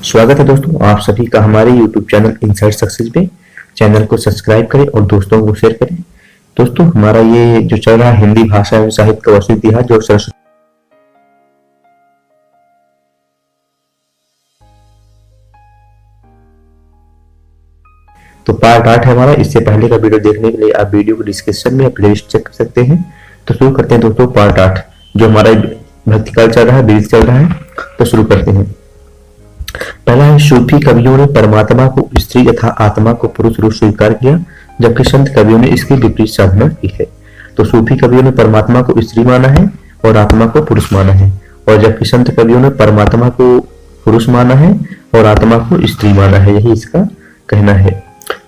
स्वागत है दोस्तों आप सभी का हमारे YouTube चैनल इनसाइड सक्सेस पे। चैनल को सब्सक्राइब करें और दोस्तों को शेयर करें। दोस्तों हमारा ये जो चल रहा है हिंदी भाषा एवं साहित्य का वर्ष इतिहास जो सरस्वती तो पार्ट 8 है हमारा। इससे पहले का वीडियो देखने के लिए आप वीडियो को डिस्क्रिप्शन में प्लेलिस्ट चेक कर सकते हैं। तो शुरू करते हैं दोस्तों पार्ट 8 जो हमारा भक्तिकाल चल रहा है, बीज चल रहा है। तो शुरू करते हैं। पहला है सूफी कवियों ने परमात्मा को स्त्री तथा आत्मा को पुरुष रूप स्वीकार किया, जबकि संत कवियों ने इसकी विपरीत साधना की है। तो सूफी कवियों ने परमात्मा को स्त्री माना है और आत्मा को पुरुष माना है, और जबकि संत कवियों ने परमात्मा को पुरुष माना है और आत्मा को स्त्री माना है। यही इसका कहना है।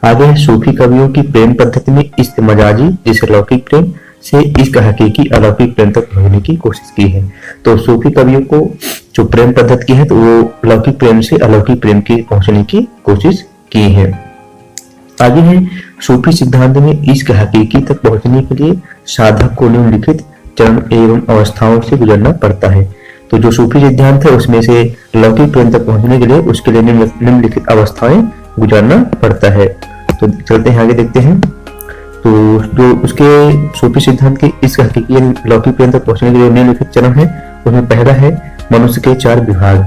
आगे है सूफी कवियों की प्रेम पद्धति में इश्क मजाजी जिसे लौकिक प्रेम से इश्क हकीकी अलौकिक प्रेम तक पहुंचने की कोशिश की है। तो सूफी कवियों को जो प्रेम पद्धति की है तो वो लौकिक प्रेम से अलौकिक प्रेम की पहुंचने की कोशिश की है। आगे है सूफी सिद्धांत में इश्क हकीकी तक पहुंचने के लिए साधक को निम्नलिखित चरण एवं अवस्थाओं से गुजरना पड़ता है। तो जो सूफी सिद्धांत है उसमें से लौकिक प्रेम तक पहुंचने के लिए उसके लिए निम्नलिखित अवस्थाएं गुजरना पड़ता है। तो चलते हैं आगे देखते हैं। तो जो उसके सूफी सिद्धांत के इस हकीकी लौकिक प्रेम तक पहुंचने के लिए निम्नलिखित चरण है, उसमें पहला है मनुष्य के 4 विभाग।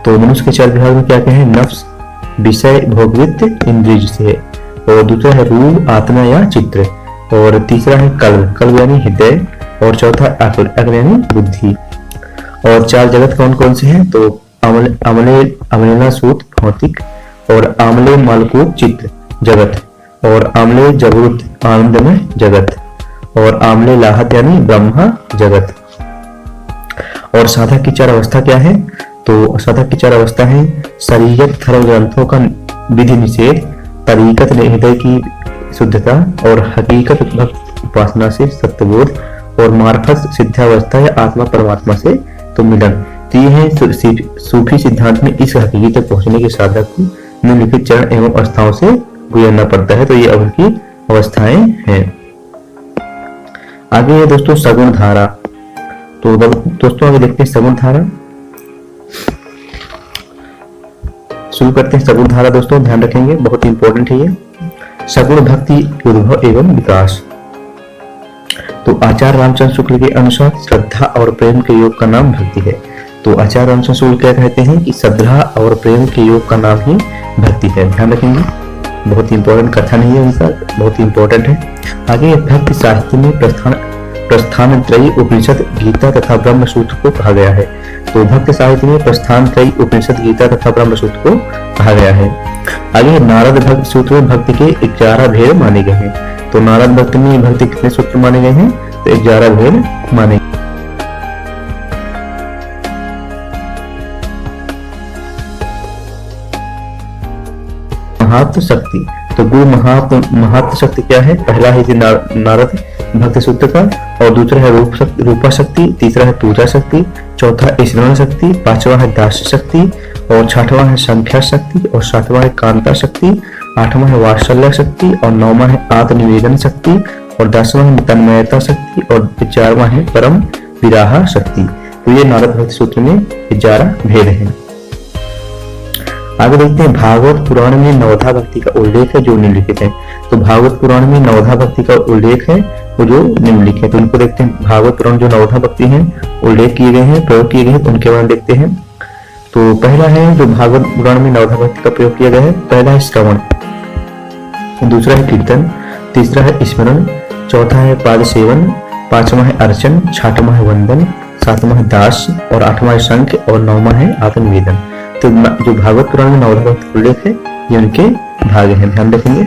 तो मनुष्य के 4 विभाग में क्या क्या है? नफ्स, विषय, भोगवृत्ति, इंद्रिय से, और दूसरा है रूह, आत्मा या चित्र, और तीसरा है कल्ब यानी हृदय, और चौथा अक्ल यानी बुद्धि। और 4 जगत कौन कौन से हैं? तो अमलेना सूत भौतिक, और आमले मालकूट चित्त जगत, और आमले जबरूत आनंदमय जगत, और आमले लाहत यानी ब्रह्मा जगत। और साधक की 4 अवस्था क्या है? तो साधक की 4 अवस्था है शरीयत धर्म ग्रंथों का विधि निषेध, तरीकत हृदय की शुद्धता, और हकीकत भक्त उपासना से सत्यबोध, और मार्फत सिद्धावस्था या आत्मा परमात्मा से तो मिलन। तो ये है सूफी सिद्धांत में इस हकीकत तक पहुंचने के साधक को निम्नलिखित चरण एवं अवस्थाओं से गुजरना पड़ता है। तो ये अब की अवस्थाएं हैं। आगे है दोस्तों सगुण धारा। तो दोस्तों आगे देखते हैं सगुण धारा। शुरू करते हैं सगुण धारा। दोस्तों ध्यान रखेंगे, बहुत इंपॉर्टेंट है ये। सगुण भक्ति उद्भव एवं विकास। तो आचार्य रामचंद्र शुक्ल के अनुसार श्रद्धा और प्रेम के योग का नाम भक्ति है। तो आचार्य रामचंद्र शुक्ल क्या कहते हैं कि श्रद्धा और प्रेम के योग का नाम ही भक्ति है। ध्यान रखेंगे, बहुत इंपॉर्टेंट कथन है उनका, बहुत इंपॉर्टेंट है। आगे भक्ति साहित्य में प्रस्थान त्रयी उपनिषद गीता तथा ब्रह्म सूत्र को कहा गया है। तो भक्ति साहित्य में प्रस्थान त्रयी उपनिषद गीता तथा ब्रह्म सूत्र को कहा गया है। आगे नारद भक्ति सूत्र में भक्ति के 11 भेद माने गए हैं। तो नारद भक्ति में भक्ति कितने सूत्र माने गए हैं? तो 11 भेद माने। महत्व शक्ति। तो गुरु महत्व शक्ति क्या है? पहला है नारद भक्ति सूत्र का, और दूसरा है रूपा शक्ति, तीसरा है पूजा शक्ति, चौथा है स्मरण शक्ति, पांचवा है दास शक्ति, और छठवां है संख्या शक्ति, और सातवां है कांता शक्ति, आठवां है वात्सल्य शक्ति, और नौवां है आत्मनिवेदन शक्ति, और 10वां है तन्मयता शक्ति, और 11वां है परम विराह शक्ति। तो ये नारद भक्ति सूत्र में 11 भेद हैं। आगे देखते हैं भागवत पुराण में नवधा भक्ति का उल्लेख है जो निम्नलिखित है। तो भागवत पुराण में नवधा भक्ति का उल्लेख है वो जो निम्नलिखित है। तो उनको देखते हैं। भागवत पुराण जो नवधा भक्ति है उल्लेख किए गए हैं, प्रयोग किए गए हैं, उनके बारे में देखते हैं। तो पहला है जो भागवत पुराण में नवधा भक्ति का प्रयोग किया गया है, पहला है श्रवण, दूसरा है कीर्तन, तीसरा है स्मरण, चौथा है पाद सेवन, पांचवा है अर्चन, छठवां है वंदन, सातवां है दास, और आठवां है शंख, और नौवां है आत्मनिवेदन। तो जो भागवत पुराण में नवधा भक्ति उल्लेख है ये उनके भाग हैं, ध्यान रखेंगे।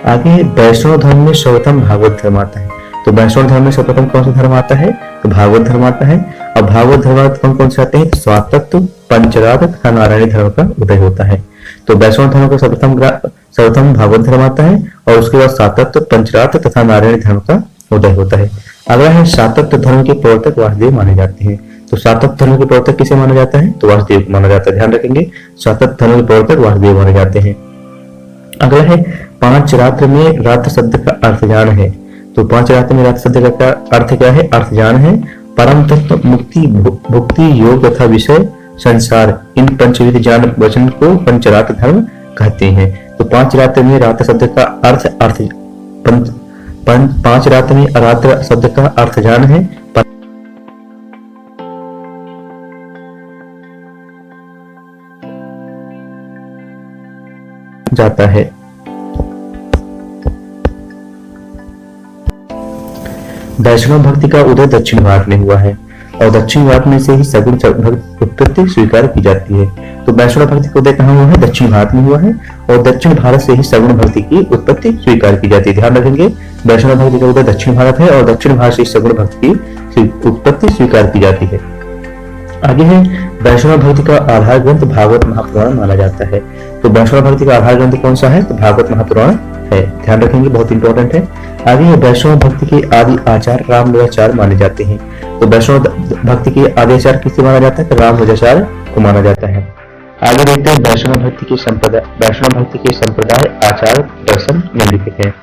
आगे वैष्णव धर्म में सर्वप्रथम भागवत धर्म आता है। तो वैष्णव धर्म में सर्वप्रथम कौन सा धर्म आता है? तो भागवत धर्म आता है। और भागवत धर्म कौन कौन से आते हैं? स्वातत्व, पंचरात्र तथा नारायणी धर्म का उदय होता है। तो वैष्णव धर्म का सर्वप्रथम भागवत धर्म आता है, और उसके बाद सातत्व, पंचरात्र तथा नारायणी धर्म का उदय होता है। अगला है सातत्व धर्म के प्रवर्तक वासुदेव माने जाते हैं। तो सातत्व धर्म के प्रवर्तक किसे माना जाता है? तो वासुदेव को माना जाता है। ध्यान रखेंगे, सातत्व धर्म के प्रवर्तक वासुदेव माने जाते हैं। अगला है 5 रात्र में रात्र शब्द का अर्थ ज्ञान है। तो 5 रात्र में रात्र शब्द का अर्थ क्या है? अर्थ ज्ञान है। परम तत्व मुक्ति भुक्ति योग तथा विषय संसार, इन पंचविध ज्ञान वचन को पंचरात्र धर्म कहते हैं। तो पांच रात्र में रात्र शब्द का अर्थ पांच रात्र में रात्र शब्द का अर्थ ज्ञान है। जाता है। वैष्णव भक्ति का उदय दक्षिण भारत में हुआ है और दक्षिण भारत में से ही सगुण उत्पत्ति स्वीकार की जाती है। तो वैष्णव भक्ति का उदय कहाँ हुआ है? दक्षिण भारत में हुआ है और दक्षिण भारत से ही सगुण भक्ति की उत्पत्ति स्वीकार की जाती है। ध्यान रखेंगे, वैष्णव भक्ति का उदय दक्षिण भारत है और दक्षिण भारत से सगुण भक्ति की उत्पत्ति स्वीकार की जाती है। आगे है, वैष्णव भक्ति का आधार ग्रंथ भागवत महापुराण माना जाता है। तो वैष्णव भक्ति का आधार ग्रंथ कौन सा है? तो भागवत महापुराण है। ध्यान रखेंगे, बहुत इंपॉर्टेंट है। आगे है, वैष्णव भक्ति के आदि आचार्य रामानुजाचार्य माने जाते हैं। तो वैष्णव भक्ति के आदि आचार्य किसे माना जाता है? तो रामानुजाचार्य को माना जाता है। आगे देखते हैं वैष्णव भक्ति के संप्रदाय आचार दर्शन निम्नलिखित है।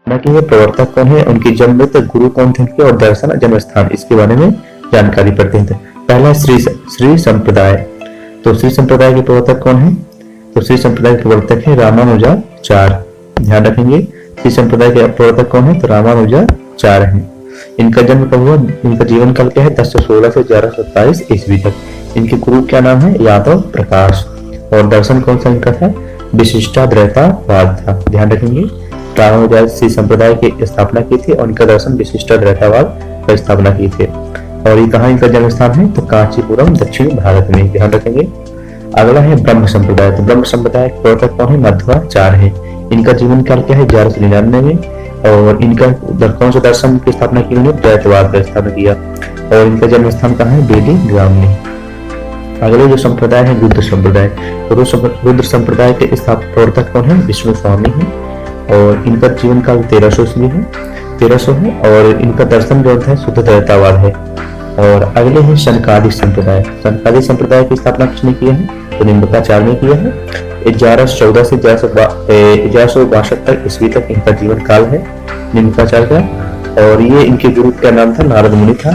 कि ये प्रवर्तक कौन है, उनकी जन्म गुरु कौन थे उनके, और दर्शन जन्म स्थान, इसके बारे में जानकारी पढ़ते हैं। पहला श्री संप्रदाय। तो श्री संप्रदाय के प्रवर्तक कौन है? तो श्री संप्रदाय के प्रवर्तक है रामानुजाचार्य। ध्यान रखेंगे, श्री संप्रदाय के प्रवर्तक कौन है? तो रामानुजाचार्य हैं। इनका जन्म कब हुआ? इनका जीवन काल क्या है? 1016 से 1127 ईस्वी तक। इनके गुरु क्या नाम है? यादव प्रकाश। और दर्शन कौन सा इनका था? विशिष्टाद्वैतवाद था। ध्यान रखेंगे, रामानुजाचार्य श्री संप्रदाय की स्थापना की थी और इनका दर्शन विशिष्टाद्वैतवाद की स्थापना की थी। और ये कहाँ इनका जन्म स्थान है? तो कांचीपुरम, दक्षिण भारत में। ध्यान रखेंगे। अगला है ब्रह्म संप्रदाय। तो ब्रह्म संप्रदाय के प्रवर्तक कौन है? मध्वाचार्य है। इनका जीवन काल क्या है? 1199 में। और इनका कौन सा दर्शन की स्थापना की? उन्होंने द्वैतवाद का स्थापना किया। और इनका जन्म स्थान कहाँ है? बेली ग्राम में। अगले जो संप्रदाय है रुद्र संप्रदाय। तो रुद्र संप्रदाय के प्रवर्तक कौन है? विष्णु स्वामी है। और इनका जीवन काल 1300 है 1300 है। और इनका दर्शन जो है शुद्ध द्वैतवाद है। और अगले है शनकादिक संप्रदाय। शनकादिक संप्रदाय की स्थापना किसने किया है? तो निम्बाचार्य ने किया है। 1114 से 1162 तक ईस्वी तक इनका जीवन काल है निम्बाचार्य का। और ये इनके गुरु का नाम था नारद मुनि था।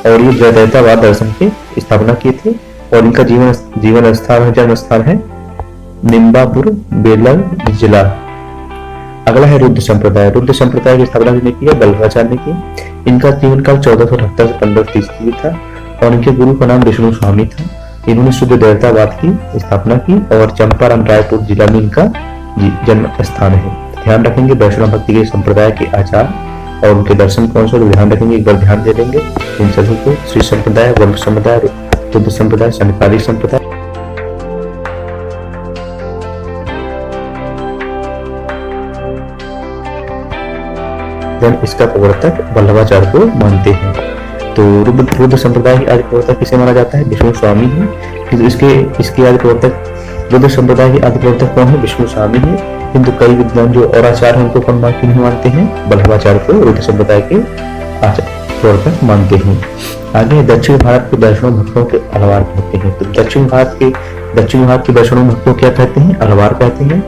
और ये द्वैतवाद दर्शन की स्थापना की थी। और इनका जीवन स्थान जन्म स्थान है निम्बापुर, बेलर जिला। अगला है रुद्र संप्रदाय। रुद्र संप्रदाय की स्थापना किसने की? बल्लभाचार्य ने की। इनका जीवन काल 1478 से 1530 था। और इनके गुरु का नाम विष्णु स्वामी था। इन्होंने शुद्ध द्वैतवाद की स्थापना की और चंपारण रायपुर जिला में इनका जन्म स्थान है। ध्यान रखेंगे, वैष्णव भक्ति के संप्रदाय के आचार और उनके दर्शन कौन से? ध्यान रखेंगे, एक बार ध्यान दे देंगे इन सभी को। श्री संप्रदाय, ब्रह्म संप्रदाय, रुद्र संप्रदाय, शनकादिक संप्रदाय। इसका प्रवर्तक बल्लभाचार्य को मानते हैं। तो रुद्र संप्रदाय के आदि प्रवर्तक किसे माना जाता है? विष्णु स्वामी है। इसके आदि प्रवर्तक रुद्र संप्रदाय के आदि प्रवर्तक कौन है? विष्णु स्वामी है। किंतु कई विद्वान जो और आचार्य उनको कौन मानते हैं? बल्लभाचार्य को रुद्र संप्रदाय के प्रवर्तक मानते हैं। आगे दक्षिण भारत के वैष्णव भक्तों के अलवार कहते हैं। तो दक्षिण भारत के वैष्णव भक्तों क्या कहते हैं? अलवार कहते हैं।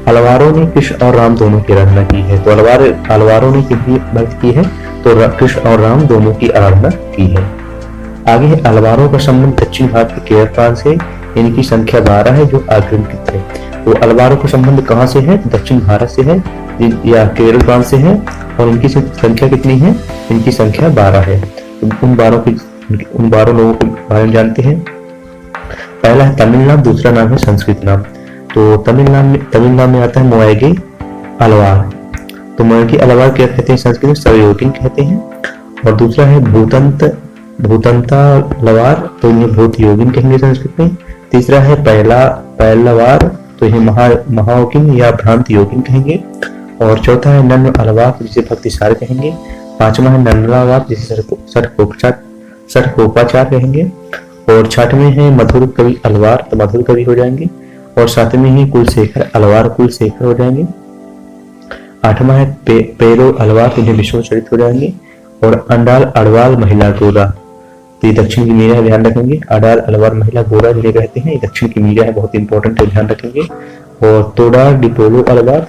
अलवारों ने कृष्ण और राम दोनों की आराधना की है। तो अलवारों ने कितनी भक्ति की है? तो कृष्ण और राम दोनों की आराधना की है। आगे है अलवारों का संबंध दक्षिण भारत के केरल प्रांत से, इनकी संख्या 12 है जो आग्रहित है। तो अलवारों का संबंध कहाँ से है? दक्षिण भारत से है या केरल प्रांत से है। और इनकी संख्या कितनी है? इनकी संख्या 12 है। उन 12 लोगों के बारे में जानते हैं। पहला है तमिल नाम, दूसरा नाम है संस्कृत नाम। तो तमिल नाम में आता है मोएगी अलवार। तो मोएगी अलवार क्या कहते हैं? संस्कृत में सर्वयोगिन कहते हैं। और दूसरा है भूतंता लवार, तो इन्हें भूत योगिन कहेंगे संस्कृत में। तीसरा है पहलवार, तो इन्हें महायोगिन या भ्रांत योगिन कहेंगे। और चौथा है नन्न अलवार, जिसे भक्तिसार कहेंगे। पांचवा है नन्नलावार, जिसे सटकोपाचार कहेंगे। और छठवें है मधुर कवि अलवार, तो मधुर कवि हो जाएंगे। और सातवें ही कुलशेखर अलवार, कुलशेखर हो जाएंगे। आठवां है पेरो अलवार, इन्हें विष्णु चरित हो जाएंगे। और अंडाल अड़वाल महिला गोरा, तो ये दक्षिण की मीरा है, ध्यान रखेंगे। अडाल अलवार महिला गोरा जिन्हें कहते हैं, ये दक्षिण की मीरा है, बहुत इंपॉर्टेंट है, ध्यान रखेंगे। और तोड़ा डिपोलो अलवार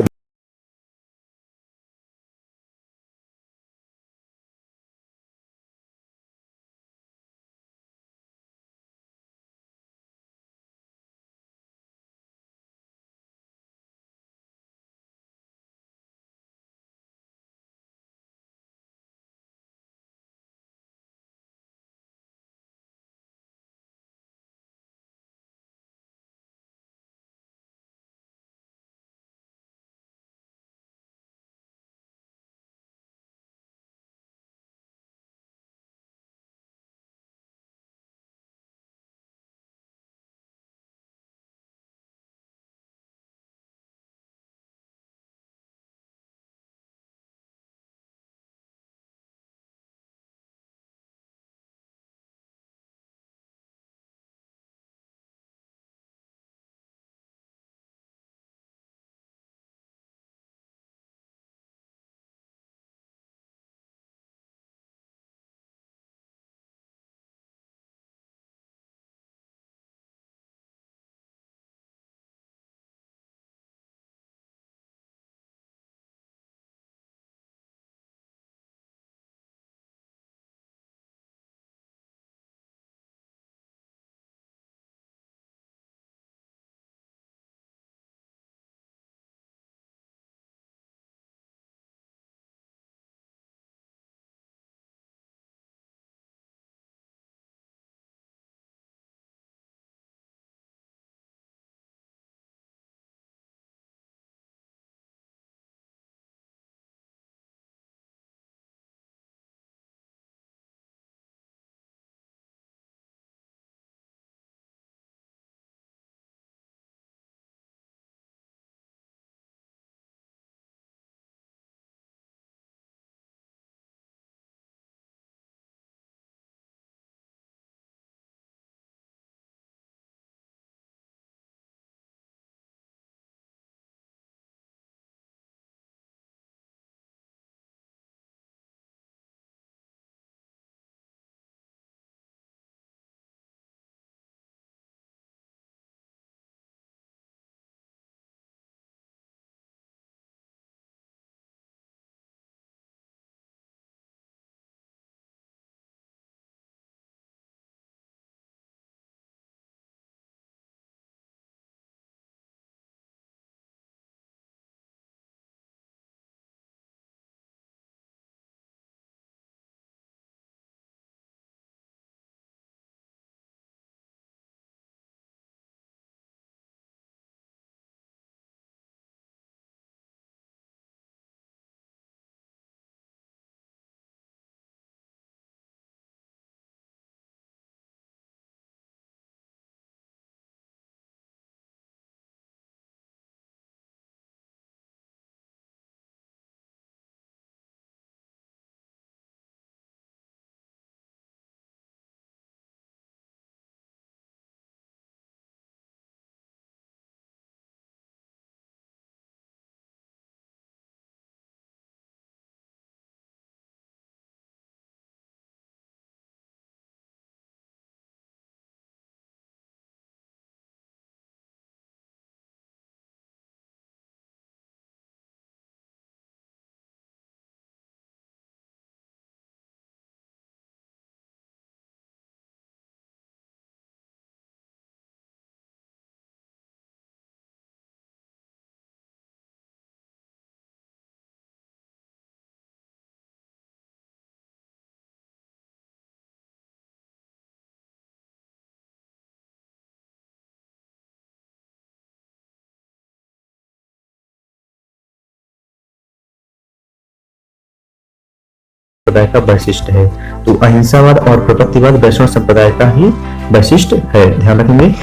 संप्रदाय का वैशिष्ट है। तो अहिंसावाद और प्रपत्तिवाद वैष्णव संप्रदाय का ही वैशिष्ट है, ध्यान रखेंगे।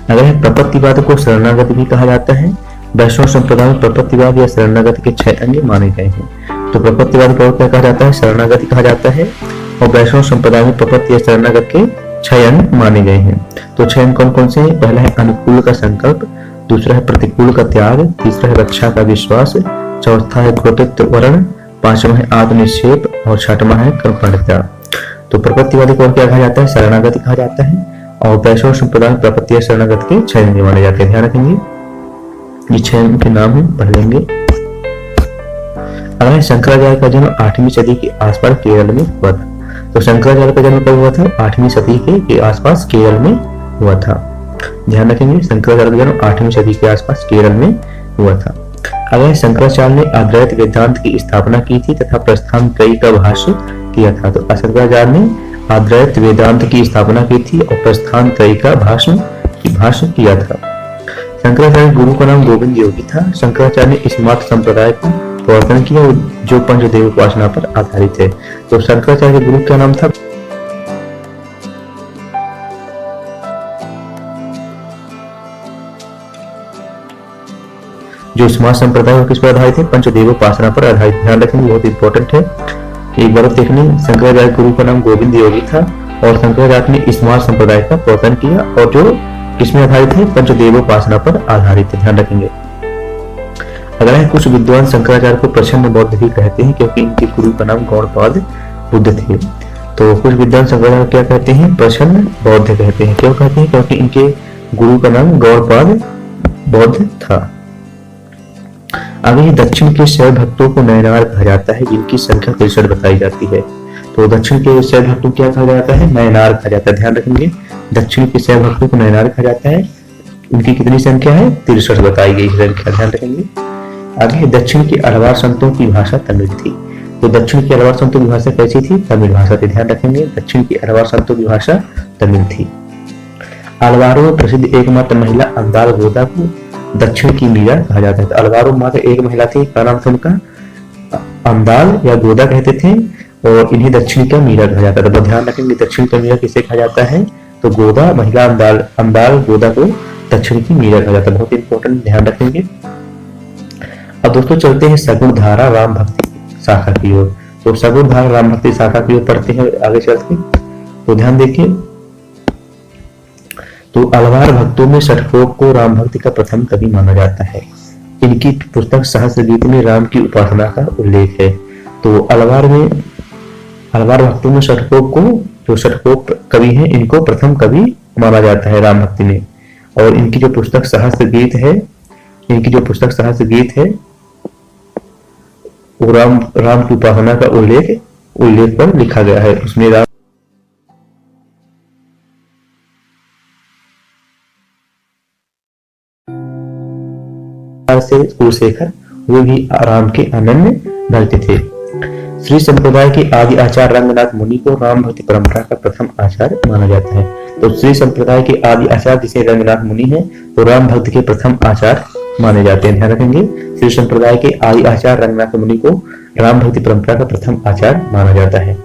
अगर प्रपत्तिवाद को शरणागत भी कहा जाता है। वैष्णव संप्रदाय में प्रपत्तिवाद या शरणागत के 6 अंग माने गए हैं। तो प्रपत्तिवाद को क्या कहा जाता है? शरणागति कहा जाता है। और वैष्णव संप्रदाय में प्रपत्ति या शरणागत के 6 अंग माने गए हैं। तो 6 अंग कौन कौन से हैं? पहला है अनुकूल का संकल्प, दूसरा है प्रतिकूल का त्याग, तीसरा है रक्षा का विश्वास, चौथा है कृतित्व वर्ण, पांचवा है आत्मनिक्षेप और छठवां है कर्मण्यता। तो प्रपत्तिवादी को क्या कहा जाता है? शरणागति कहा जाता है। और वैष्णव संप्रदाय में प्रपत्ति या शरणागत के 6 अंग माने जाते हैं, ध्यान रखेंगे। ये 6 अंग के नाम हम पढ़ लेंगे। अगर शंकराचार्य का जन्म 8वीं सदी के आसपास केरल में हुआ था। तो शंकराचार्य का जन्म कब हुआ था? 8वीं सदी के आसपास केरल में हुआ था, ध्यान रखेंगे। शंकराचार्य का जन्म 8वीं सदी के आसपास केरल में हुआ था। अगर शंकराचार्य ने अद्वैत वेदांत की स्थापना की थी तथा प्रस्थान त्रयी का भाष्य किया था। तो शंकराचार्य ने अद्वैत वेदांत की स्थापना की थी और प्रस्थान त्रयी का भाष्य किया था। शंकराचार्य गुरु का नाम गोविंद योगी था। शंकराचार्य ने स्मार्त संप्रदाय का प्रवर्तन किया जो पंचदेव उपासना पर आधारित है। तो शंकराचार्य के गुरु का नाम था जो स्मार्त संप्रदाय किस पर आधारित है? पंचदेव उपासना पर आधारित, ध्यान रखेंगे, बहुत इंपॉर्टेंट है। एक बार देखने, शंकराचार्य गुरु का नाम गोविंद योगी था और शंकराचार्य ने स्मार्त संप्रदाय का प्रवर्तन किया और जो किसमें आधारित है? पंचदेव उपासना पर आधारित है, ध्यान रखेंगे। अगर कुछ विद्वान शंकराचार्य को प्रसन्न बौद्ध भी कहते हैं क्योंकि इनके गुरु का नाम गौड़पाद बुद्ध थे। तो कुछ विद्वान शंकराचार्य क्या कहते हैं? प्रसन्न बौद्ध कहते हैं। क्यों कहते हैं? क्योंकि इनके गुरु का नाम गौड़पाद बौद्ध था। आगे दक्षिण के शैव भक्तों को नयनार कहा जाता है जिनकी संख्या 63 बताई जाती है। तो दक्षिण के शैव भक्तों को क्या कहा जाता है? नयनार कहा जाता है, ध्यान रखेंगे। दक्षिण के शैव भक्तों को नयनार कहा जाता है। उनकी कितनी संख्या है? 63 बताई गई संख्या, ध्यान रखेंगे। आगे दक्षिण के अलवार संतों की भाषा तमिल थी। तो दक्षिण के अलवार संतों की भाषा कैसी थी? तमिल भाषा थी, ध्यान रखेंगे। दक्षिण की अलवार संतों की भाषा तमिल थी। अलवारों में प्रसिद्ध एकमात्र महिला अंदाल गोदा को दक्षिण की मीरा कहा जाता है। तो अलवारों में मात्र एक महिला थी, क्या नाम था उनका? अंदाल या गोदा कहते थे और इन्हें दक्षिण का मीरा कहा जाता था। तो ध्यान रखेंगे दक्षिण का मीरा किसे कहा जाता है? तो गोदा महिला अंदाल गोदा को दक्षिण की मीरा कहा जाता है, बहुत इंपॉर्टेंट, ध्यान रखेंगे। अब दोस्तों चलते हैं सगुण धारा राम भक्ति शाखा की ओर। तो सगुण धारा राम भक्ति शाखा की ओर पढ़ते हैं आगे चलते। तो ध्यान देखिए, तो अलवार भक्तों में षटकोप को राम भक्ति का प्रथम कवि माना जाता है। इनकी पुस्तक सहस्त्र गीत में राम की उपासना का उल्लेख है। तो अलवार भक्तों में षटकोप को, जो षटकोप कवि हैं, इनको प्रथम कवि माना जाता है राम भक्ति में। और इनकी जो पुस्तक सहस्त्र गीत है वो राम की उपासना का उल्लेख पर लिखा गया है। उसमें राम से कुलशेखर वे भी राम के अनन्य भक्त थे। श्री संप्रदाय के आदि आचार्य रंगनाथ मुनि को राम भक्ति परंपरा का प्रथम आचार्य माना जाता है। तो श्री संप्रदाय के आदि आचार्य जिसे रंगनाथ मुनि हैं, तो राम भक्ति के प्रथम आचार्य माने जाते हैं, ध्यान रखेंगे। श्री संप्रदाय के आदि आचार्य रंगनाथ मुनि को राम भक्ति परंपरा का प्रथम आचार्य माना जाता है।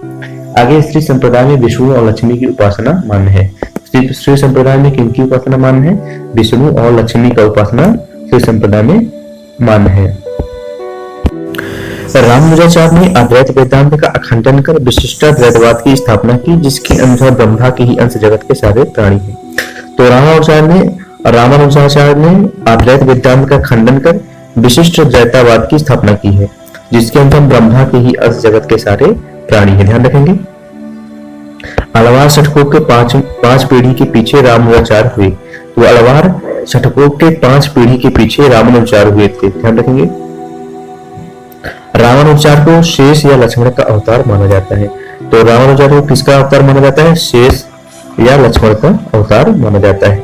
आगे श्री संप्रदाय में विष्णु और लक्ष्मी की उपासना मान्य है। श्री संप्रदाय में किनकी उपासना मान्य है? विष्णु और लक्ष्मी का उपासना श्री संप्रदाय में मान्य है। रामानुजाचार्य ने अद्वैत वेदांत का अखंडन कर विशिष्टाद्वैतवाद की स्थापना की, जिसके अनुसार ब्रह्मा के ही अंश जगत के सारे प्राणी हैं। तो रामानुजाचार्य ने अद्वैत वेदांत का खंडन कर विशिष्ट द्वैतवाद की स्थापना की है, जिसके अनुसार ब्रह्मा के ही अंश जगत के सारे प्राणी हैं, ध्यान रखेंगे। अलवार षटकोप के पांच पीढ़ी के पीछे रामानुजाचार्य हुए। तो अलवार षटकोप के 5 पीढ़ी के पीछे रामानुजाचार्य हुए थे, ध्यान रखेंगे। रामानुजाचार्य को शेष या लक्ष्मण का अवतार माना जाता है। तो रामानुजाचार्य को किसका अवतार माना जाता है? शेष या लक्ष्मण का अवतार माना जाता है।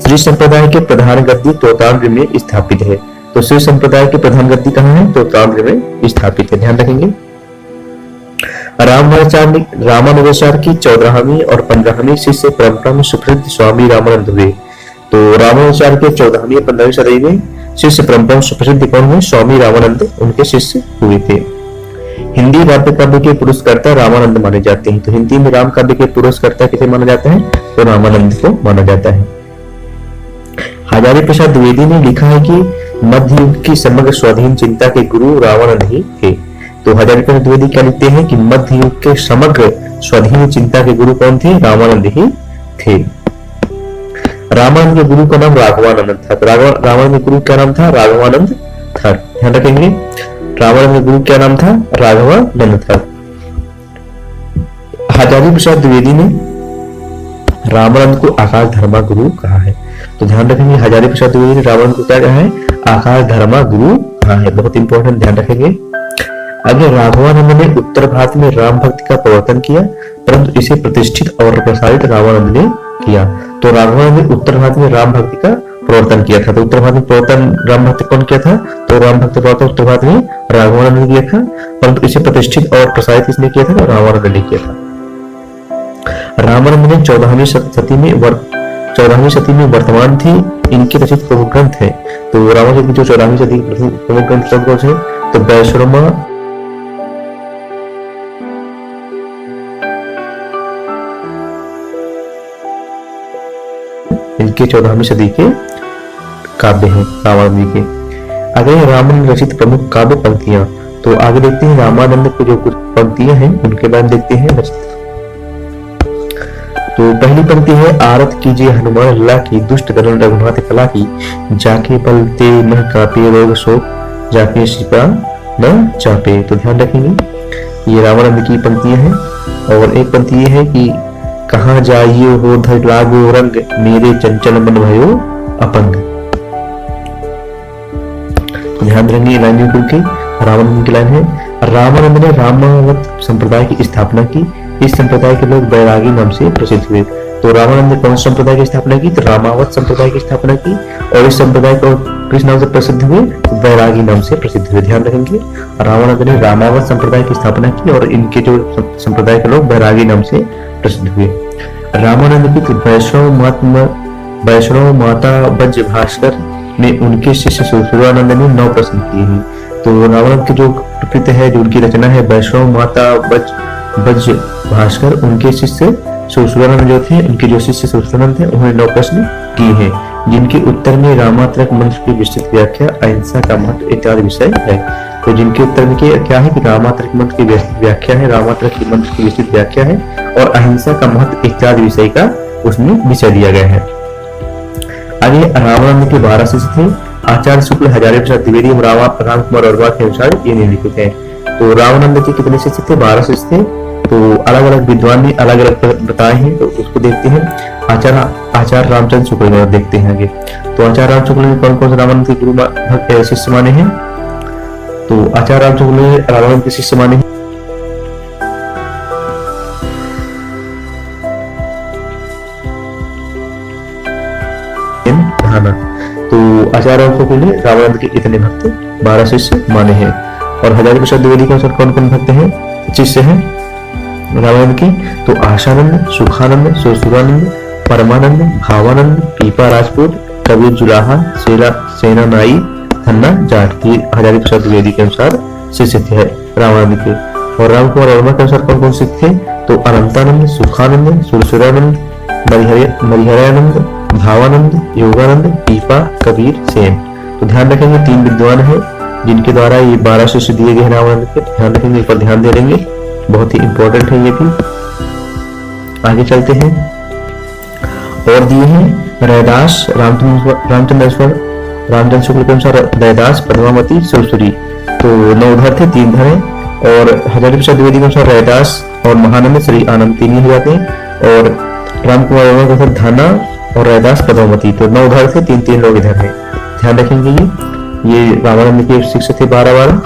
श्री संप्रदाय के प्रधान गद्दी तोतांड्र में स्थापित है। तो श्री संप्रदाय के प्रधान गद्दी कहाँ है? तोतांड्र में स्थापित है, ध्यान रखेंगे। रामानुजाचार्य की 14वीं और 15वीं शिष्य परंपरा में सुप्रसिद्ध स्वामी रामानंद हुए। तो रामानुजाचार्य के 14वीं और 15वीं सदी में शिष्य परंपरा में सुप्रसिद्ध कौन हुए? स्वामी रामानंद उनके शिष्य हुए थे। हिंदी वाद्य काव्य के पुरस्कर्ता रामानंद माने जाते हैं। तो हिंदी में राम काव्य के पुरस्कर्ता किसे माना जाता है? तो रामानंद को माना जाता है। हजारी प्रसाद द्विवेदी ने लिखा है कि मध्य युग की समग्र स्वाधीन चिंता के गुरु रामानंद ही थे। तो हजारी प्रसाद द्विवेदी क्या लिखते हैं कि मध्य युग के समग्र स्वाधीन चिंता के गुरु कौन थे? रामानंद ही थे। रामानंद के गुरु का नाम राघवानंद था। तो रामानंद के गुरु क्या नाम था? राघवानंद था। ध्यान रखेंगे, रामानंद के गुरु क्या नाम था? राघवानंद था। हजारी प्रसाद द्विवेदी ने रामानंद को आकाश धर्मा गुरु कहा है। तो ध्यान रखेंगे, हजारी प्रसाद द्विवेदी ने रामानंद को क्या कहा है? आकाश धर्मा गुरु कहा है। बहुत इंपॉर्टेंट, ध्यान रखेंगे। अगर राघवानंद ने उत्तर भारत में राम भक्ति का प्रवर्तन किया, परंतु इसे प्रतिष्ठित और प्रसारित रामानंद ने किया। तो राघवानंद ने उत्तर भारत में राम भक्ति का प्रवर्तन किया था। तो उत्तर भारत में प्रवर्तन राम भक्ति कौन किया था? तो राम भक्ति प्रवर्तन उत्तर भारत में राघवानंद ने किया था, परंतु इसे प्रतिष्ठित और प्रसारित किसने किया था? तो रामानंद ने किया था। रामानंद ने 14वीं सदी में वर्तमान थी इनके रचित प्रमुख ग्रंथ है। तो रामानंद की जो 14वीं सदी प्रमुख ग्रंथ कौन से? तो वैष्णव इनके 14वीं सदी के काव्य हैं रामानंद के। अगले रामानंद रचित प्रमुख काव्य पंक्तियां। तो आगे देखते हैं रामानंद की जो कुछ पंक्तियां हैं उनके बारे में देखते हैं रचित। तो पहली पंक्ति है, आरत कीजिए हनुमान अल्लाह की, दुष्ट दलन रघुनाथ कला की, जाके बलते न कापे रोग शोक, जाके शिपा न चापे। तो ध्यान रखेंगे, ये रामानंद की पंक्तियां हैं। और एक पंक्ति ये है कि कहाँ जाइयो हो धर लागो रंग, मेरे चंचल मन भयो अपंग। ध्यान रखेंगे लाइन की रामानंद की लाइन है, रामानंद ने रामावत संप्रदाय की स्थापना की। इस संप्रदाय के लोग बैरागी नाम से प्रसिद्ध हुए। तो रामानंद ने कौन संप्रदाय की स्थापना की? तो रामावत संप्रदाय की स्थापना की। और इस संप्रदाय को किस नाम से प्रसिद्ध हुए? तो बैरागी नाम से प्रसिद्ध हुए। ध्यान रखेंगे, रामानंद ने रामावत संप्रदाय की स्थापना की और इनके जो संप्रदाय के लोग बैरागी नाम से प्रसिद्ध हुए। रामानंद की वैष्णव माता बज भास्कर ने उनके शिष्य सुरसुरानंद ने 9 प्रश्न किए हैं। तो रामानंद के जो कृत्य है, जो उनकी रचना है, वैष्णव माता बज भास्कर, उनके शिष्य सुरसुरानंद जो थे, उनके जो शिष्य सुरसुरानंद थे, उन्होंने 9 प्रश्न किए हैं, जिनके उत्तर में रामात्रक मंत्र की विस्तृत व्याख्या, अहिंसा का महत्व इत्यादि विषय है। तो जिनके उत्तर में क्या है कि रामात्रक मंत्र की व्याख्या है, रामात्रक की मंत्र की विस्तृत व्याख्या है और अहिंसा का महत्व इत्यादि विषय का उसमें विषय दिया गया है। आगे रामानंद के 12 शिष्य थे। आचार्य शुक्ल, हजारी प्रसाद द्विवेदी और राम कुमार वर्मा के अनुसार ये निम्नलिखित है। तो रामानंद के कितने शिष्य थे? 12 शिष्य थे। तो अलग अलग विद्वान ने अलग अलग बताए हैं, तो उसको देखते हैं। आचार्य रामचंद्र शुक्ल को देखते हैं आगे। तो आचार्य राम शुक्ल ने कौन कौन से रामानंद के गुरु शिष्य माने हैं? तो आचार्य राम शुक्ल ने रामानंद के शिष्य माने हैं तो आचार्य राम शुक्ल ने रामानंद के इतने भक्त 12 शिष्य माने हैं। और हजारी प्रसाद द्विवेदी के अनुसार कौन कौन भक्त हैं, शिष्य हैं रामानंद की? तो आशानंद, सुखानंद, सुरसुरानंद, परमानंद, भावानंद, पीपा राजपूत, कबीर जुलाहा, सेना नाई, धन्ना जाट। ये हजारी प्रसाद द्विवेदी के अनुसार शिष्य थे रामानंद के। और राम कुमार वर्मा के अनुसार कौन कौन शिष्य थे? तो अनंतानंद, सुखानंद, सुरसुरानंद, मरिहरानंद, भावानंद, योगानंद, पीपा, कबीर, सेन। तो ध्यान रखेंगे 3 विद्वान हैं जिनके द्वारा ये 12 शिष्य दिए गए रामानंद के। ध्यान रखेंगे, इस पर ध्यान दे देंगे, बहुत ही इंपॉर्टेंट है ये भी। आगे चलते हैं और दिए हैं रैदास, रामचंद्र शुक्ल के अनुसार रैदास, पद्मावती, सुरसुरी। तो 9 उधर थे, 3 इधर हैं। और हजारी प्रसाद द्विवेदी के अनुसार रैदास और महानंद, श्री आनंद 3 ही हो जाते हैं। और राम कुमार वर्मा के अनुसार धाना और रैदास, पद्मावती। तो 9 उधर थे, 3 लोग इधर हैं। ध्यान रखेंगे ये रामानंद के शिष्य थे 12।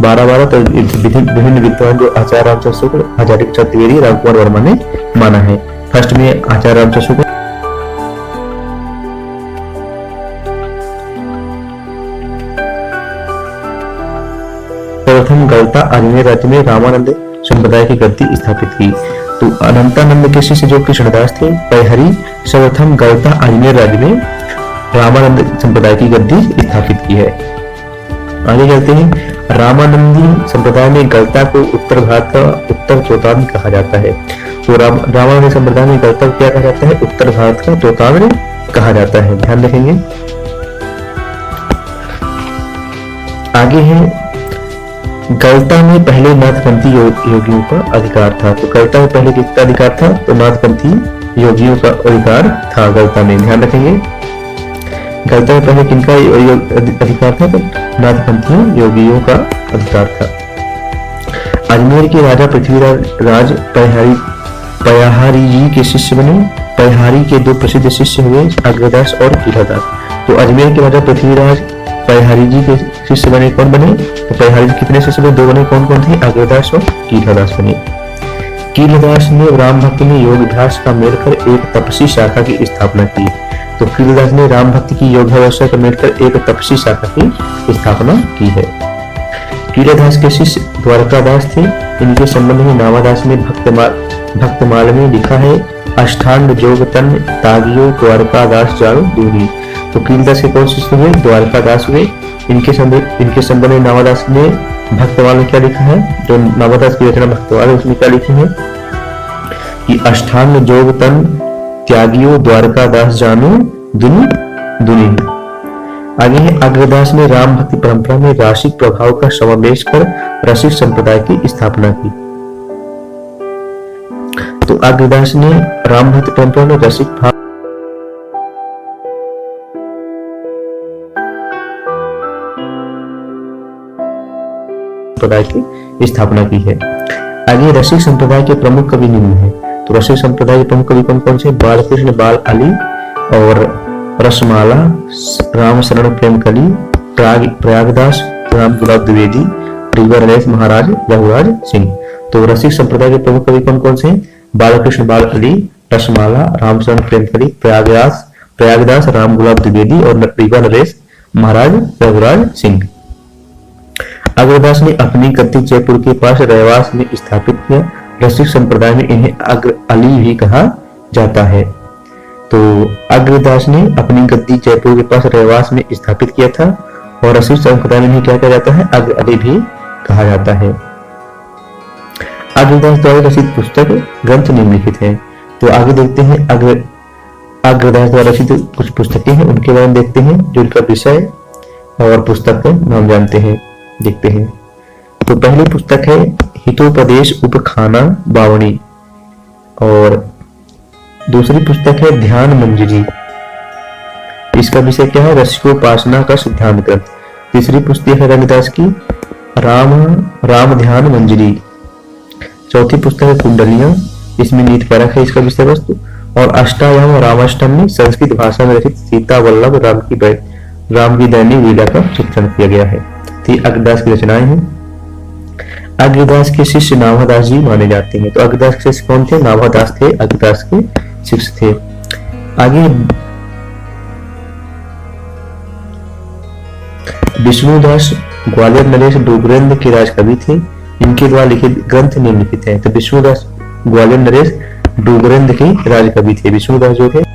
तो विभिन्न विद्वान जो आचार्य रामचंद्र शुक्ल, हजारी प्रसाद द्विवेदी, राम कुमार वर्मा ने माना है। फर्स्ट में आचार्य रामचंद्र शुक्ल, प्रथम गलता अजमेर राज्य में रामानंद संप्रदाय की गद्दी स्थापित की। तो अनंतानंद के शिष्य जो कृष्णदास थे, पैहरी सर्वप्रथम गलता अजमेर राज्य में रामानंद संप्रदाय की गद्दी स्थापित की है। आगे चलते हैं। रामानंदी संप्रदाय में गलता को उत्तर भारत का उत्तर तोताम्र कहा जाता है। तो रामानंदी संप्रदाय में गलता को क्या कहा जाता है? उत्तर भारत का तोताम्र कहा जाता है, ध्यान रखेंगे। आगे है, गलता में पहले नाथपंथी योगियों का अधिकार था। तो गलता में पहले किसका अधिकार था? तो नाथपंथी योगियों का अधिकार था गलता में, ध्यान रखेंगे। गलता में पहले किनका अधिकार था? तो नाथपंथी योगियों का अधिकार था। अजमेर के राजा पृथ्वीराज पयाहारी जी के शिष्य बने। पयाहारी के दो प्रसिद्ध शिष्य हुए, अग्रदास और कीलादास। तो अजमेर के राजा पृथ्वीराज पयाहारी जी के शिष्य बने, कौन बने? तो पयाहारी जी कितने शिष्य बने? दो बने, कौन कौन थे? अग्रदास और कीलादास बने। कीलादास ने राम भक्ति में योग अभ्यास का मिलकर एक तपसी शाखा की स्थापना की। तो कीलादास ने राम भक्ति की योग व्यवस्था को मिलकर एक तपसी शाखा की स्थापना की है। कीलादास के शिष्य द्वारकादास थे। इनके संबंध में नावादास ने भक्तमाल में लिखा है, अष्टांग जोग तन तागियो द्वारकादास जानो दूनी। तो कीलादास के कौन शिष्य हुए? द्वारकादास हुए। इनके संबंध में नावादास ने भक्तमाल में क्या लिखा है? जो नावादास की रचना भक्तमाल है उसमें क्या लिखी है कि अष्टांग जोग तन त्यागियो द्वारकादास जानो दुनी दुनी। आगे है, अग्रदास ने राम भक्ति परंपरा में रासिक प्रभाव का समावेश कर रसिक संप्रदाय की स्थापना की। तो अग्रदास ने राम भक्ति परंपरा में रसिक भाव संप्रदाय की स्थापना की है। आगे रसिक संप्रदाय के प्रमुख कवि निम्न है। तो रसिक संप्रदाय के प्रमुख कवि कौन कौन से? बालकृष्ण बाल अली और रसमाला, राम शरण प्रेम कली, प्रयागदास राम गुलाब द्विवेदी, रीवा नरेश महाराज रघुराज सिंह। तो रसिक संप्रदाय के प्रमुख कवि कौन कौन से? बालकृष्ण बाल अली, रसमाला, राम शरण प्रेम कली, प्रयागदास राम गुलाब द्विवेदी और रीवा नरेश महाराज रघुराज सिंह। अग्रदास ने अपनी गद्दी जयपुर के पास रहवास में स्थापित किया। रसिक संप्रदाय में इन्हें अग्र अली भी कहा जाता है। तो अग्रदास ने अपनी गद्दी जयपुर के पास रहवास में स्थापित किया था और रसिक संप्रदाय में इन्हें क्या कहा जाता है? अग्र अली भी कहा जाता है। अग्रदास द्वारा रचित पुस्तक ग्रंथ निम्नलिखित हैं। तो आगे देखते हैं अग्रदास द्वारा रचित कुछ पुस्तकें हैं, उनके बारे में देखते हैं, जो उनका विषय और पुस्तक का नाम जानते हैं, देखते हैं। तो पहली पुस्तक है हितोपदेश उपखाना बावणी और दूसरी पुस्तक है ध्यान मंजरी। इसका विषय क्या है? रसिकोपासना का सिद्धांत ग्रंथ। तीसरी पुस्तक है रविदास की राम ध्यान मंजरी। चौथी पुस्तक है कुंडलियां, इसमें नीति परख है इसका विषय वस्तु। और अष्टायाम रामाष्टमी संस्कृत भाषा में रचित सीता वल्लभ राम की दैनिक लीला का चित्रण किया गया है। अग्रदास की रचनाएं हैं। अग्रदास के शिष्य नाभादास जी माने जाते हैं। तो अग्रदास के शिष्य कौन थे? नाभादास थे, अग्रदास के शिष्य थे। आगे विष्णुदास ग्वालियर नरेश डोगरेंद्र के राजकवि थे। इनके द्वारा लिखित ग्रंथ निम्नलिखित हैं। तो विष्णुदास ग्वालियर नरेश डोगरेंद्र के राजकवि थे। विष्णुदास जो थे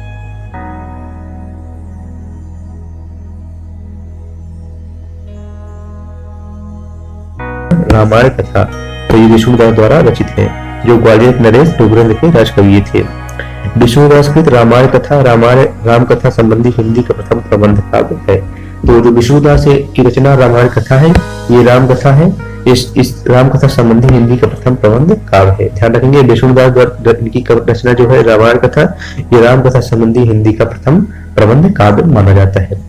रामायण कथा, तो ये विष्णुदास द्वारा रचित है, जो ग्वालियर नरेश डोगरेंद्र के राजकवि थे। विष्णुदास कृत रामायण कथा राम कथा संबंधी हिंदी का प्रथम प्रबंध काव्य है। तो जो विष्णुदास की रचना रामायण कथा है, ये राम कथा है। इस राम कथा संबंधी हिंदी का प्रथम प्रबंध काव्य है। ध्यान रखेंगे, विष्णुदास द्वारा इनकी रचना जो है रामायण कथा, ये राम कथा संबंधी हिंदी का प्रथम प्रबंध काव्य माना जाता है।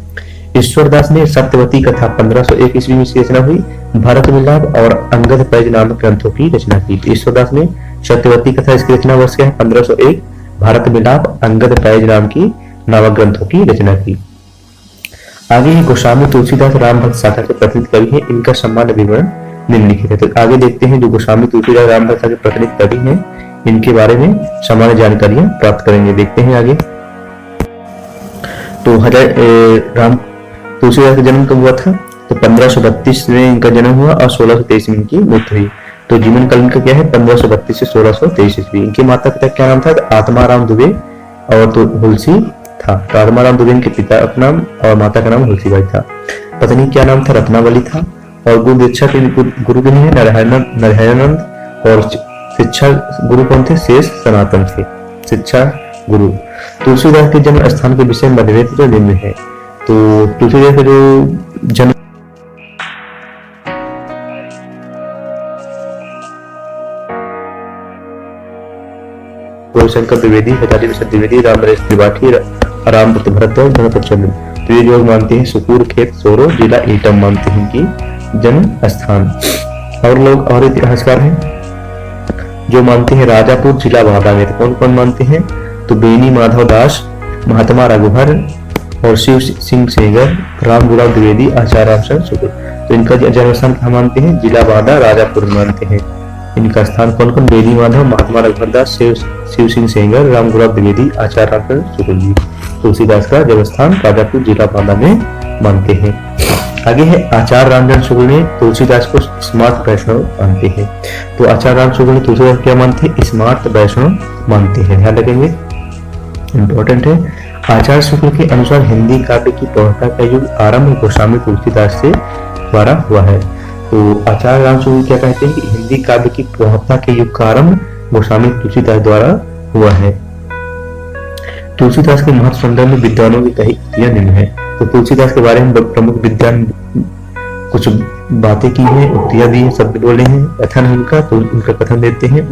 ईश्वरदास ने सत्यवती कथा 1501 ईस्वी में रचना हुई। भारत मिलाप और अंगद पैज नामक ग्रंथों की रचना की। ईश्वरदास ने सत्यवती कथा, इसकी रचना वर्ष क्या है? 1501। भारत मिलाप अंगद पैज नामक ग्रंथों की रचना की। आगे गोस्वामी तुलसीदास राम भक्त शाखा के प्रतिनिधि कवि हैं। इनका सामान्य विवरण निम्नलिखित है। तो आगे देखते हैं जो गोस्वामी तुलसीदास राम भक्त शाखा के प्रतिनिधि कवि हैं, इनके बारे में सामान्य जानकारियां प्राप्त करेंगे। देखते हैं आगे। तो राम तुलसीदास का जन्म कब हुआ था? तो 1532 में इनका जन्म हुआ और 1623 में इनकी मृत्यु हुई। तो जीवन काल इनका क्या है? 1532 से 1623 ईस्वी। इनके माता पिता क्या नाम था? आत्माराम दुबे और तो हुलसी था। तो आत्माराम दुबे इनके पिता का नाम और माता का नाम हुलसीबाई था। पत्नी क्या नाम था? रत्नावली था। और गुरु दीक्षा के गुरु भी है नारायणानंद, और शिक्षा गुरु कौन थे? शेष सनातन थे शिक्षा गुरु। तुलसीदास के जन्म स्थान के विषय में मतभेद जो निम्न है। तो तुलसीदास का जो जन्म शंकर द्विवेदी, हजारी प्रसाद द्विवेदी, रामनरेश त्रिपाठी, रामदत्त भरद्वाज, भरतचंद्र तो ये लोग मानते हैं सुकूर खेत सोरो जिला एटम मानते हैं कि जन्म स्थान। और लोग और इतिहासकार हैं जो मानते हैं राजापुर जिला बाबा में। तो कौन कौन मानते हैं? तो बेनी माधव दास, महात्मा रघुवर और शिव सिंह सेंगर, राम गुलाब द्विवेदी, आचार्य रामचंद्र शुक्ल। तो इनका जन्म स्थान कहाँ मानते हैं? जिला बादा राजापुर मानते हैं। इनका स्थान कौन कौन? बेनी माधव, महात्मा रघुवर दास, शिव सिंह सेंगर, राम गुलाब द्विवेदी, आचार्य रामचंद्र शुक्ल जी। तुलसीदास का जन्म स्थान राजापुर जिला बादा में मानते हैं। आगे है आचार्य रामचंद्र शुक्ल ने तुलसीदास को स्मार्ट वैष्णव मानते हैं। तो आचार्य राम शुक्ल ने तुलसीदास क्या मानते हैं? स्मार्ट वैष्णव मानते हैं, ध्यान रखेंगे, इंपॉर्टेंट है। आचार्य शुक्ल के अनुसार हिंदी काव्य की प्रौढ़ता का युग आरंभ गोस्वामी तुलसीदास से द्वारा हुआ है। तो आचार्य राम शुक्ल क्या कहते हैं कि हिंदी काव्य की प्रौढ़ता के युग का आरंभ गोस्वामी तुलसीदास द्वारा हुआ है। तुलसीदास के महत्व संदर्भ में विद्वानों की कही उक्तियां निम्न है। तो तुलसीदास के बारे में प्रमुख विद्वान कुछ बातें की हैं, उक्तियां दी हैं, शब्द बोले हैं, कथन है उनका, तो उनका कथन देते हैं।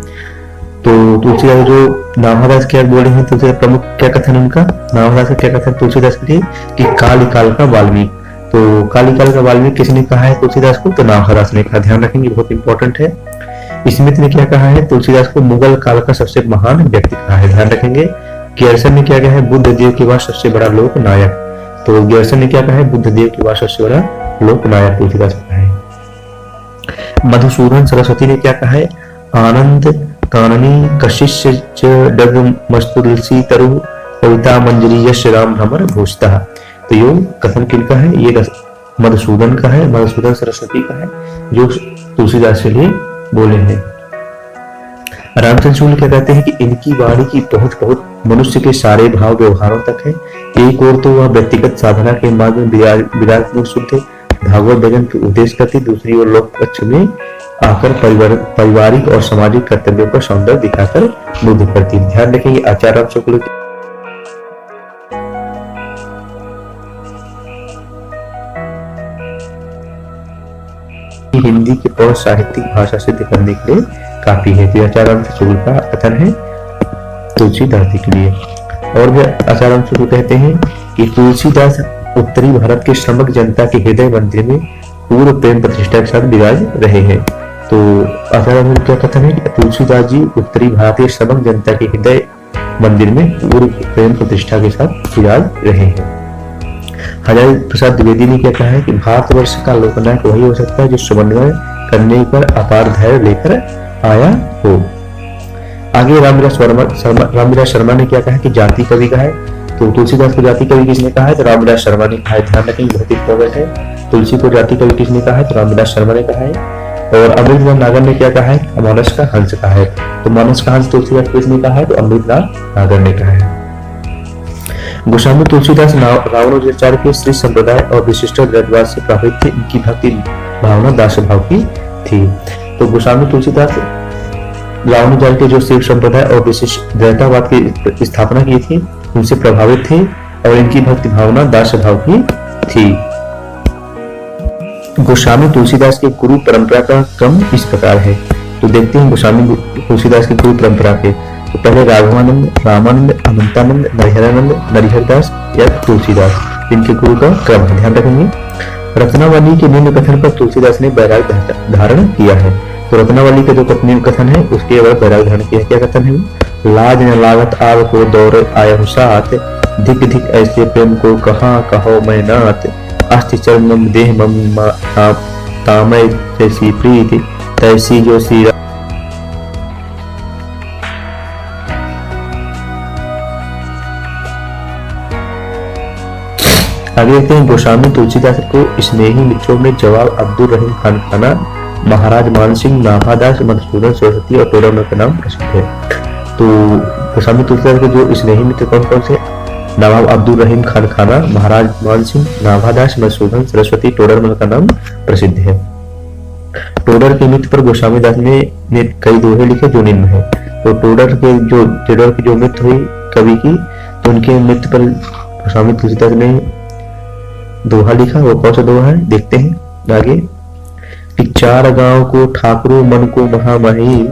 तो तुलसीदास जो नामदास क्या बोले हैं, तुलसीदास प्रमुख क्या कथन उनका? नामदास का क्या कथन तुलसीदास के लिए कि काल काल का वाल्मीकि। तो काली काल का वाल्मीकि किसने कहा है तुलसीदास को? तो नामदास ने कहा, ध्यान रखेंगे, बहुत इंपॉर्टेंट है। स्मिथ ने क्या कहा है? तुलसीदास को मुगल काल का सबसे महान व्यक्ति कहा है, ध्यान रखेंगे। गियर्सन ने क्या कहा है? बुद्ध देव के बाद सबसे बड़ा लोक नायक। तो गियर्सन ने क्या कहा है? बुद्ध देव के बाद सबसे बड़ा लोक नायक तुलसीदास कहा है। मधुसूदन सरस्वती ने क्या कहा है? आनंद काननी कशिश डग मस्तुलसी तरु कविता मंजरी यश राम भ्रमर भूषता। तो ये कथन किनका है? ये मधुसूदन का है, मधुसूदन सरस्वती का है, जो तुलसीदास के लिए बोले हैं। रामचंद्र शुक्ल क्या कहते हैं कि इनकी वाणी की पहुंच बहुत मनुष्य के सारे भाव व्यवहारों तक है। एक और तो वह व्यक्तिगत साधना के मार्ग में विराजमान शुद्ध भागवत भजन के उद्देश्य करती, दूसरी ओर लोक पक्ष में आकर पारिवारिक और सामाजिक कर्तव्यों का सौंदर्य दिखाकर बुद्ध करती। ध्यान रखेंगे आचार्य राम शुक्ल हिंदी के और साहित्यिक भाषा सिद्ध करने के लिए काफी है। तो आचार्य राम शुक्ल का कथन है तुलसीदास जी के लिए। और भी आचार्य राम शुक्ल कहते हैं कि तुलसीदास उत्तरी भारत के श्रमिक जनता के हृदय मंदिर में पूर्व प्रेम प्रतिष्ठा के साथ विराज रहे हैं। तो आचार्य राम शुक्ल क्या कथन है कि तुलसीदास जी उत्तरी भारतीय श्रमिक जनता के हृदय मंदिर में पूर्व प्रेम प्रतिष्ठा के साथ विराज रहे हैं। हजारी प्रसाद द्विवेदी ने क्या कहा है कि भारतवर्ष का लोकनायक वही हो सकता है जो समन्वय करने पर अपार धैर्य लेकर आया हो। आगे रामविलास शर्मा ने क्या कहा कि जाति कवि का है। तो तुलसीदास को जाति कवि किसने कहा है? तो रामविलास शर्मा ने कहा है, ध्यान रखेंगे, बहुत इंपॉर्टेंट है। तुलसी को जाति कवि किसने कहा है? तो रामविलास शर्मा ने कहा है। और अमृतलाल नागर ने क्या कहा है? मानस का हंस कहा है। तो मानस का हंस तुलसीदास किसने कहा है? तो अमृतलाल नागर ने कहा है। गोस्वामी तुलसीदास रावणाचार्य के श्री संप्रदाय और विशिष्ट द्वैतवाद से प्रभावित थे। इनकी भक्ति भावना दास भाव की थी। तो गोस्वामी तुलसीदास रावणाचार्य के जो शिव संप्रदाय और विशिष्ट द्वैतवाद की स्थापना की थी, उनसे प्रभावित थे और इनकी भक्ति भावना दास भाव की थी। गोस्वामी तुलसीदास के गुरु परंपरा का क्रम इस प्रकार है। तो देखते हैं गोस्वामी तुलसीदास की गुरु परंपरा के। तो पहले राघवानंद, रामानंद, अनंतानंद, नरिहरानंद, नरिहरदास या तुलसीदास, इनके गुरु का क्रम है, ध्यान रखेंगे। रत्नावली के निम्न कथन पर तुलसीदास ने वैराग्य धारण किया है। तो रत्नावली का जो कथन है उसके बाद वैराग्य धारण किया। क्या कथन है? लाज न लागत आव को दौर आयु साथ, धिक धिक ऐसे प्रेम को कहाँ कहो मैं नाथ, अस्थि चरण देह मम तामय जैसी प्रीति तैसी जो सी। आगे देखते हैं गोस्वामी तुलसीदास को स्नेही मित्रों में जवाब अब्दुल रहीम खान खाना, महाराज मान सिंह, नाभादास, मधुसूदन सरस्वती और टोडरमल का नाम प्रसिद्ध है। तो गोस्वामी तुलसीदास के जो स्नेही मित्र कौन कौन से? नवाब अब्दुल रहीम खान खाना, महाराज मान सिंह, नाभादास, मधुसूदन सरस्वती, टोडरमल का नाम प्रसिद्ध है। टोडर के मित्र पर गोस्वामी दास ने कई दोहे लिखे जो निम्न है। तो टोडर की जो मृत्यु हुई कवि की, तो उनके मृत्यु पर गोस्वामी तुलसीदास ने दोहा लिखा। वो कौन सा दोहा है देखते हैं आगे। कि चार गांव को ठाकुरो मन को महामही,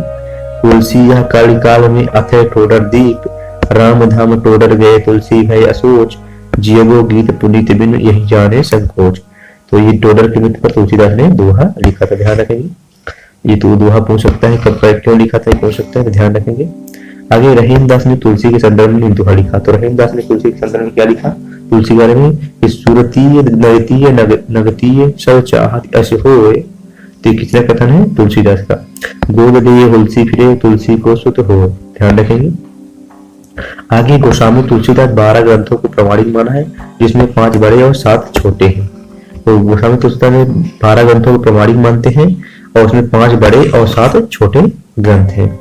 तुलसी यह काली काल में अथे टोडर दीप, राम धाम टोडर गए तुलसी भय असोच, जियगो गीत पुनीत बिन यही जाने संकोच। तो ये टोडर के मित्र पर तुलसीदास ने दोहा लिखा था, ध्यान रखेंगे। ये तो दोहा पूछ सकता है, कब क्यों लिखा था पूछ सकता है, तो ध्यान रखेंगे। आगे रहीमदास ने तुलसी के संदर्भ में दोहा लिखा। तो रहीमदास ने तुलसी के संदर्भ में क्या लिखा तुलसी के बारे में? सुरतीय नगतीय नगतीय सब चाहत ऐसे होए। तो किसका कथन है? तुलसीदास का। गोद दिए तुलसी फिरे तुलसी को सुत हो, ध्यान रखेंगे। आगे गोस्वामी तुलसीदास 12 ग्रंथों को प्रमाणिक माना है, जिसमें 5 बड़े और 7 छोटे हैं। तो गोस्वामी तुलसीदास ने 12 ग्रंथों को प्रमाणिक मानते हैं और उसमें 5 बड़े और 7 छोटे ग्रंथ हैं।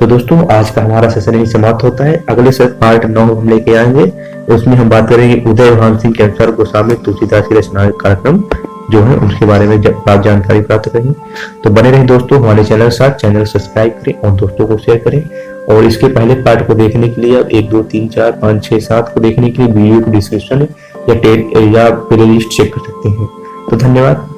तो दोस्तों आज का हमारा सेशन यही समाप्त होता है। अगले से पार्ट 9 हम लेके आएंगे, उसमें हम बात करेंगे उदय भान सिंह के अनुसार गोस्वामी तुलसीदास की रचना कार्यक्रम जो है उसके बारे में जानकारी प्राप्त करेंगे। तो बने रहे दोस्तों हमारे चैनल के साथ, चैनल सब्सक्राइब करें और दोस्तों को शेयर करें। और इसके पहले पार्ट को देखने के लिए 1 2 3 4 5 6 7 को देखने के लिए वीडियो को डिस्क्रिप्शन या प्लेलिस्ट चेक कर सकते हैं। तो धन्यवाद।